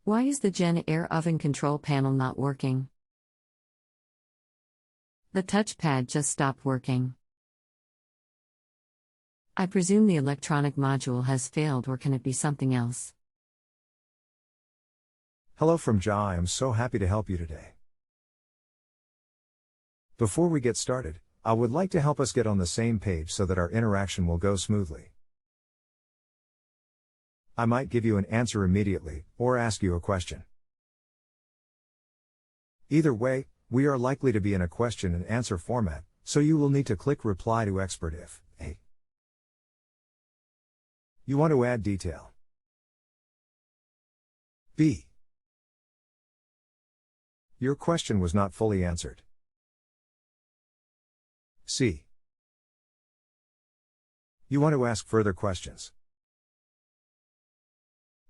Why is the Jenn-Air oven control panel not working? The touchpad just stopped working. I presume the electronic module has failed, or can it be something else? Hello from Ja. I am so happy to help you today. Before we get started, I would like to help us get on the same page so that our interaction will go smoothly. I might give you an answer immediately, or ask you a question. Either way, we are likely to be in a question and answer format, so you will need to click Reply to Expert if A. You want to add detail. B. Your question was not fully answered. C. You want to ask further questions.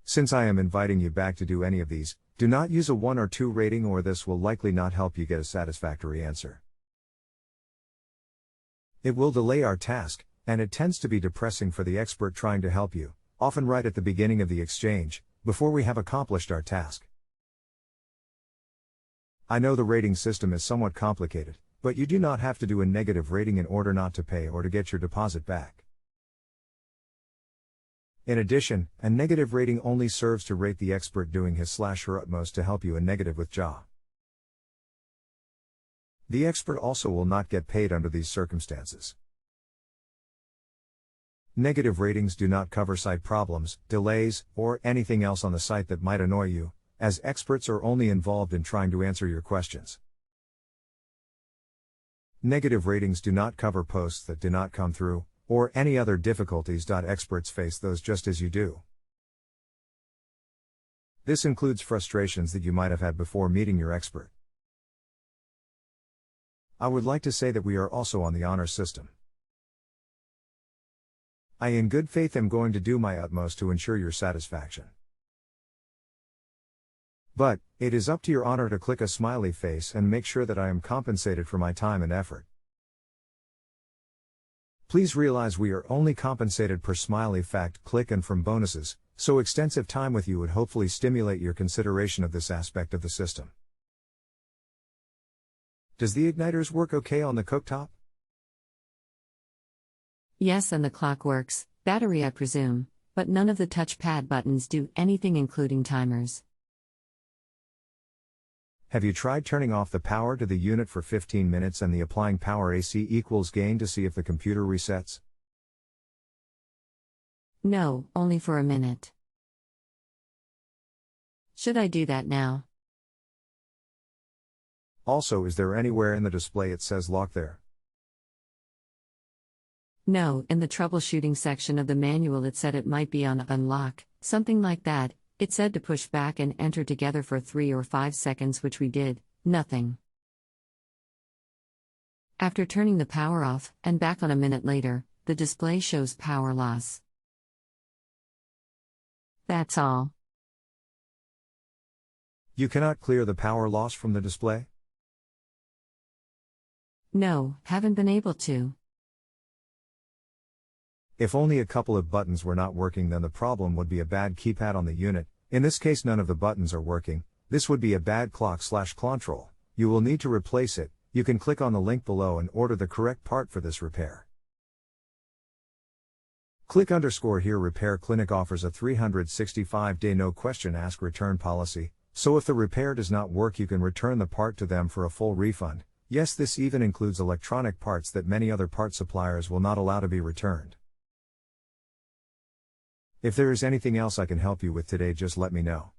Since I am inviting you back to do any of these, do not use a 1 or 2 rating, or this will likely not help you get a satisfactory answer. It will delay our task, and it tends to be depressing for the expert trying to help you, often right at the beginning of the exchange, before we have accomplished our task. I know the rating system is somewhat complicated, but you do not have to do a negative rating in order not to pay or to get your deposit back. In addition, a negative rating only serves to rate the expert doing his/her utmost to help you. A negative with Ja. The expert also will not get paid under these circumstances. Negative ratings do not cover site problems, delays, or anything else on the site that might annoy you, as experts are only involved in trying to answer your questions. Negative ratings do not cover posts that do not come through, or any other difficulties. Experts face those just as you do. This includes frustrations that you might have had before meeting your expert. I would like to say that we are also on the honor system. I in good faith am going to do my utmost to ensure your satisfaction. But, it is up to your honor to click a smiley face and make sure that I am compensated for my time and effort. Please realize we are only compensated per smiley fact click and from bonuses, so extensive time with you would hopefully stimulate your consideration of this aspect of the system. Does the igniters work okay on the cooktop? Yes, and the clock works, battery I presume, but none of the touchpad buttons do anything, including timers. Have you tried turning off the power to the unit for 15 minutes and the applying power AC equals gain to see if the computer resets? No, only for a minute. Should I do that now? Also, is there anywhere in the display it says lock there? No, in the troubleshooting section of the manual it said it might be on unlock, something like that. It said to push back and enter together for 3 or 5 seconds, which we did, nothing. After turning the power off, and back on a minute later, the display shows power loss. That's all. You cannot clear the power loss from the display? No, haven't been able to. If only a couple of buttons were not working, then the problem would be a bad keypad on the unit. In this case, none of the buttons are working. This would be a bad clock/control. You will need to replace it. You can click on the link below and order the correct part for this repair. Click _here. Repair Clinic offers a 365-day no question asked return policy, so if the repair does not work, you can return the part to them for a full refund. Yes, this even includes electronic parts that many other part suppliers will not allow to be returned. If there is anything else I can help you with today, just let me know.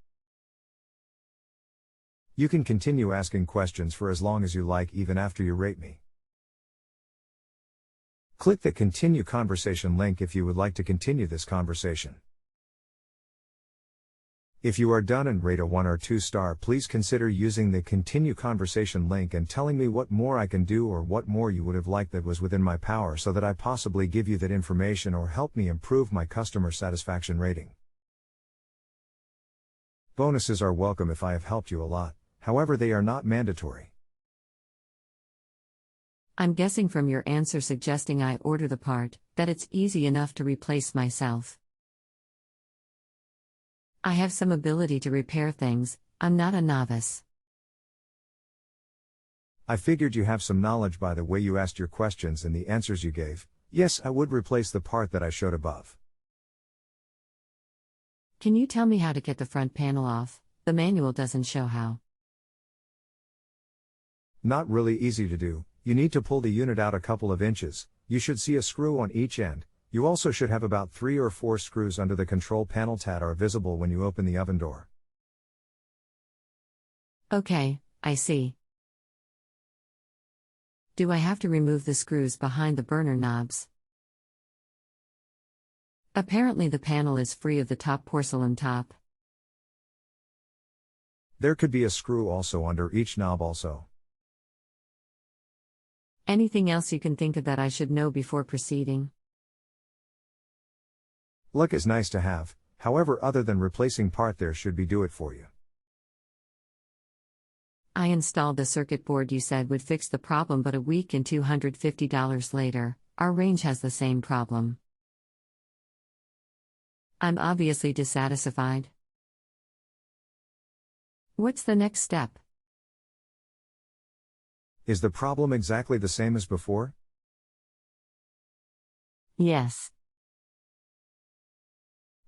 You can continue asking questions for as long as you like, even after you rate me. Click the Continue Conversation link if you would like to continue this conversation. If you are done and rate a 1 or 2 star, please consider using the Continue Conversation link and telling me what more I can do or what more you would have liked that was within my power, so that I possibly give you that information or help me improve my customer satisfaction rating. Bonuses are welcome if I have helped you a lot, however they are not mandatory. I'm guessing from your answer suggesting I order the part, that it's easy enough to replace myself. I have some ability to repair things, I'm not a novice. I figured you have some knowledge by the way you asked your questions and the answers you gave. Yes, I would replace the part that I showed above. Can you tell me how to get the front panel off? The manual doesn't show how. Not really easy to do. You need to pull the unit out a couple of inches. You should see a screw on each end. You also should have about 3 or 4 screws under the control panel that are visible when you open the oven door. Okay, I see. Do I have to remove the screws behind the burner knobs? Apparently the panel is free of the top porcelain top. There could be a screw also under each knob also. Anything else you can think of that I should know before proceeding? Luck is nice to have, however other than replacing part there should be do it for you. I installed the circuit board you said would fix the problem, but a week and $250 later, our range has the same problem. I'm obviously dissatisfied. What's the next step? Is the problem exactly the same as before? Yes.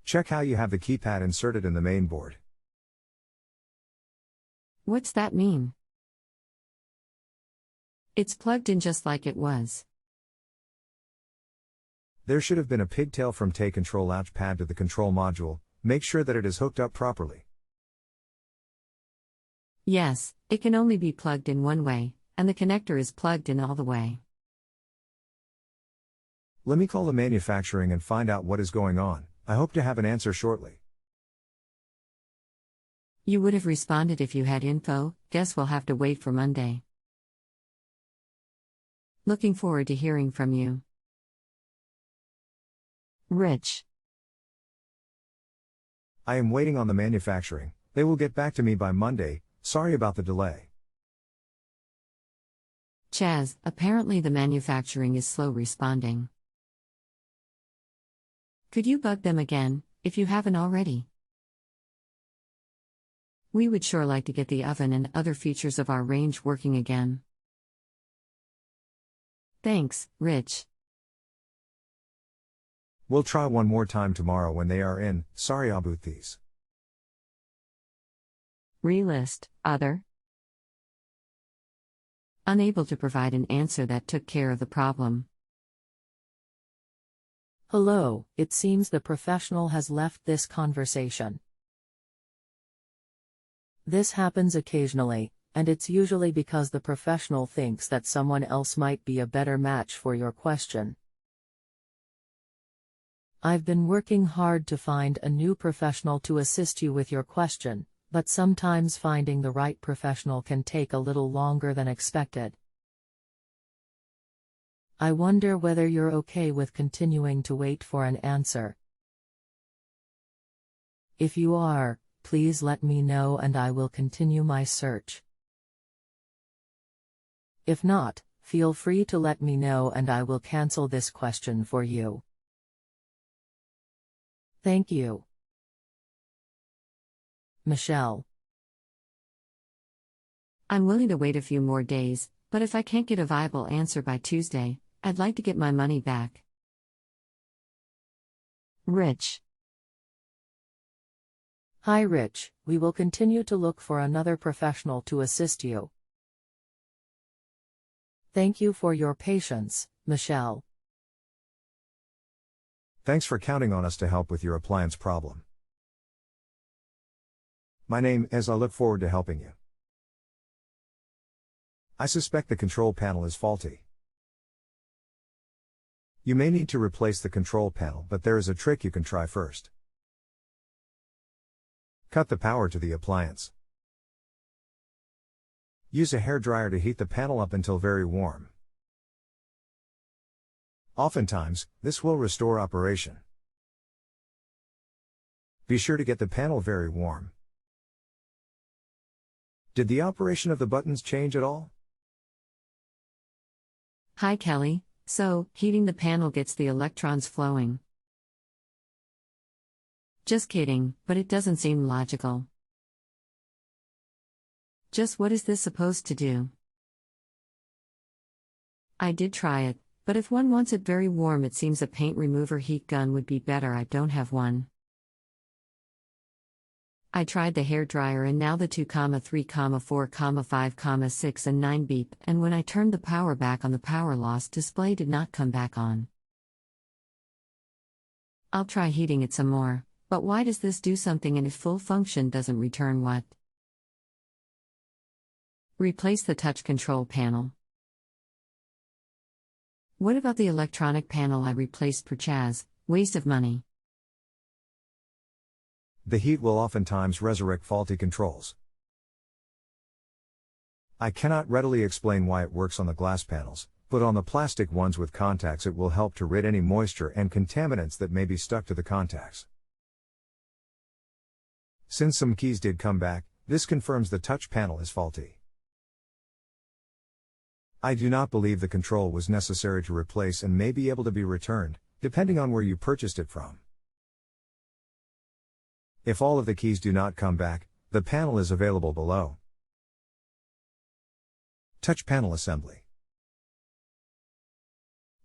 Check how you have the keypad inserted in the main board. What's that mean? It's plugged in just like it was. There should have been a pigtail from the control latch pad to the control module. Make sure that it is hooked up properly. Yes, it can only be plugged in one way, and the connector is plugged in all the way. Let me call the manufacturing and find out what is going on. I hope to have an answer shortly. You would have responded if you had info. Guess we'll have to wait for Monday. Looking forward to hearing from you. Rich. I am waiting on the manufacturing. They will get back to me by Monday. Sorry about the delay. Chaz, apparently the manufacturing is slow responding. Could you bug them again, if you haven't already? We would sure like to get the oven and other features of our range working again. Thanks, Rich. We'll try one more time tomorrow when they are in. Sorry about these. Relist, other. Unable to provide an answer that took care of the problem. Hello, it seems the professional has left this conversation. This happens occasionally, and it's usually because the professional thinks that someone else might be a better match for your question. I've been working hard to find a new professional to assist you with your question, but sometimes finding the right professional can take a little longer than expected. I wonder whether you're okay with continuing to wait for an answer. If you are, please let me know and I will continue my search. If not, feel free to let me know and I will cancel this question for you. Thank you. Michelle. I'm willing to wait a few more days, but if I can't get a viable answer by Tuesday, I'd like to get my money back. Rich. Hi Rich, we will continue to look for another professional to assist you. Thank you for your patience, Michelle. Thanks for counting on us to help with your appliance problem. My name is. I look forward to helping you. I suspect the control panel is faulty. You may need to replace the control panel, but there is a trick you can try first. Cut the power to the appliance. Use a hairdryer to heat the panel up until very warm. Oftentimes, this will restore operation. Be sure to get the panel very warm. Did the operation of the buttons change at all? Hi Kelly, so, heating the panel gets the electrons flowing. Just kidding, but it doesn't seem logical. Just what is this supposed to do? I did try it, but if one wants it very warm, it seems a paint remover heat gun would be better. I don't have one. I tried the hair dryer and now the 2, 3, 4, 5, 6 and 9 beep, and when I turned the power back on, the power loss display did not come back on. I'll try heating it some more, but why does this do something and if full function doesn't return what? Replace the touch control panel. What about the electronic panel I replaced per Chaz? Waste of money. The heat will oftentimes resurrect faulty controls. I cannot readily explain why it works on the glass panels, but on the plastic ones with contacts it will help to rid any moisture and contaminants that may be stuck to the contacts. Since some keys did come back, this confirms the touch panel is faulty. I do not believe the control was necessary to replace and may be able to be returned, depending on where you purchased it from. If all of the keys do not come back, the panel is available below. Touch panel assembly.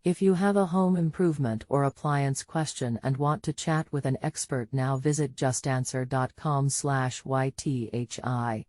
If you have a home improvement or appliance question and want to chat with an expert, now visit justanswer.com/ythi.